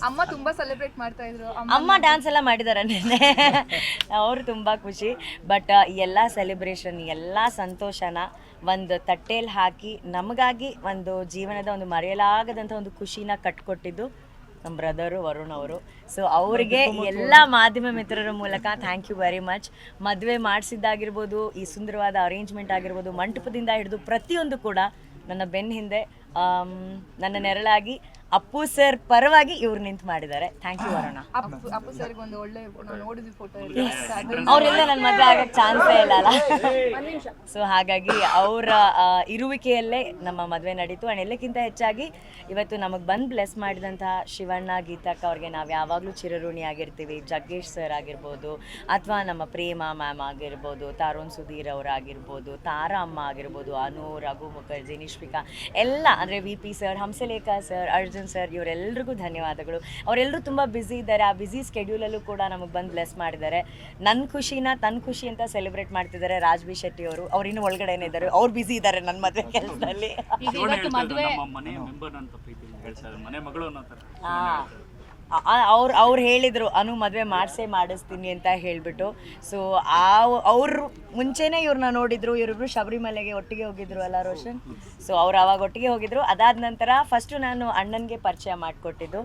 ಅಮ್ಮ ತುಂಬಾ ಸೆಲೆಬ್ರೇಟ್ ಮಾಡ್ತಾ ಇದ್ರು. ಅಮ್ಮ ಡ್ಯಾನ್ಸ್ ಎಲ್ಲ ಮಾಡಿದ್ದಾರೆ ನೆನ್ನೆ. ಅವರು ತುಂಬ ಖುಷಿ. ಬಟ್ ಎಲ್ಲ ಸೆಲೆಬ್ರೇಷನ್ ಎಲ್ಲ ಸಂತೋಷನ ಒಂದು ತಟ್ಟೆಯಲ್ಲಿ ಹಾಕಿ ನಮಗಾಗಿ ಒಂದು ಜೀವನದ ಒಂದು ಮರೆಯಲಾಗದಂಥ ಒಂದು ಖುಷಿನ ಕಟ್ಕೊಟ್ಟಿದ್ದು ನಮ್ಮ ಬ್ರದರು ವರುಣ್ ಅವರು. ಸೊ ಅವರಿಗೆ ಎಲ್ಲ ಮಾಧ್ಯಮ ಮಿತ್ರರ ಮೂಲಕ ಥ್ಯಾಂಕ್ ಯು ವೆರಿ ಮಚ್. ಮದುವೆ ಮಾಡಿಸಿದ್ದಾಗಿರ್ಬೋದು, ಈ ಸುಂದರವಾದ ಅರೇಂಜ್ಮೆಂಟ್ ಆಗಿರ್ಬೋದು, ಮಂಟಪದಿಂದ ಹಿಡಿದು ಪ್ರತಿಯೊಂದು ಕೂಡ ನನ್ನ ಬೆನ್ನ ಹಿಂದೆ ನನ್ನ ನೆರಳಾಗಿ ಅಪ್ಪು ಸರ್ ಪರವಾಗಿ ಇವ್ರು ನಿಂತು ಮಾಡಿದ್ದಾರೆ. Thank you Varuna. ಅಪ್ಪು ಸರ್ಗೆ ಒಂದು ಒಳ್ಳೆ ನೋಡಿದ್ವಿ ಫೋಟೋ. ಅವರೆಲ್ಲ ನನ್ನ ಮದುವೆ ಆಗಕ್ಕೆ ಚಾನ್ಸೇ ಇಲ್ಲ ಅಲ್ಲ. ಸೊ ಹಾಗಾಗಿ ಅವರ ಇರುವಿಕೆಯಲ್ಲೇ ನಮ್ಮ ಮದುವೆ ನಡೀತು. ಆ್ಯಂಡ್ ಎಲ್ಲಕ್ಕಿಂತ ಹೆಚ್ಚಾಗಿ ಇವತ್ತು ನಮಗೆ ಬಂದು ಬ್ಲೆಸ್ ಮಾಡಿದಂತಹ ಶಿವಣ್ಣ, ಗೀತಕ್ಕ ಅವ್ರಿಗೆ ನಾವು ಯಾವಾಗಲೂ ಚಿರಋಣಿ ಆಗಿರ್ತೀವಿ. ಜಗ್ಗೇಶ್ ಸರ್ ಆಗಿರ್ಬೋದು, ಅಥವಾ ನಮ್ಮ ಪ್ರೇಮ ಮ್ಯಾಮ್ ಆಗಿರ್ಬೋದು, ತರುಣ್ ಸುಧೀರ್ ಅವರಾಗಿರ್ಬೋದು, ತಾರಾ ಅಮ್ಮ ಆಗಿರ್ಬೋದು, ಅನು, ರಘು ಮುಖರ್ಜಿ, ನಿಶ್ವಿಕಾ ಎಲ್ಲ, ಅಂದರೆ V P sir, Hamsalekha sir, Arjun sir, ಇವರೆಲ್ಲರಿಗೂ ಧನ್ಯವಾದಗಳು. ಅವರೆಲ್ಲರೂ ತುಂಬ ಬ್ಯುಸಿ ಇದ್ದಾರೆ. ಆ ಬ್ಯುಸಿ ಸ್ಕೆಡ್ಯೂಲಲ್ಲೂ ಕೂಡ ನಮಗೆ ಬಂದು ಬ್ಲೆಸ್ ಮಾಡಿದ್ದಾರೆ. ನನ್ನ ಖುಷಿನ ತನ್ನ ಖುಷಿ ಅಂತ ಸೆಲೆಬ್ರೇಟ್ ಮಾಡ್ತಿದ್ದಾರೆ ರಾಜ್ ಬಿ ಶೆಟ್ಟಿ ಅವರು. ಅವ್ರು ಇನ್ನೂ ಒಳಗಡೆನೇ ಇದ್ದಾರೆ, ಅವ್ರು ಬ್ಯುಸಿ ಇದ್ದಾರೆ ನನ್ನ ಮದುವೆ ಕೆಲಸದಲ್ಲಿ. ಅವ್ರು ಹೇಳಿದರು ಅನು ಮದುವೆ ಮಾಡಿಸ್ತೀನಿ ಅಂತ ಹೇಳಿಬಿಟ್ಟು. ಸೊ ಅವ್ರು ಮುಂಚೆನೇ ಇವ್ರನ್ನ ನೋಡಿದ್ರು. ಇವರಿಬ್ರು ಶಬರಿಮಲೆಗೆ ಒಟ್ಟಿಗೆ ಹೋಗಿದ್ರು ಅಲ್ಲ ರೋಷನ್? ಸೊ ಅವ್ರು ಅವಾಗ ಒಟ್ಟಿಗೆ ಹೋಗಿದ್ರು. ಅದಾದ ನಂತರ ಫಸ್ಟು ನಾನು ಅಣ್ಣನಿಗೆ ಪರಿಚಯ ಮಾಡಿಕೊಟ್ಟಿದ್ದು.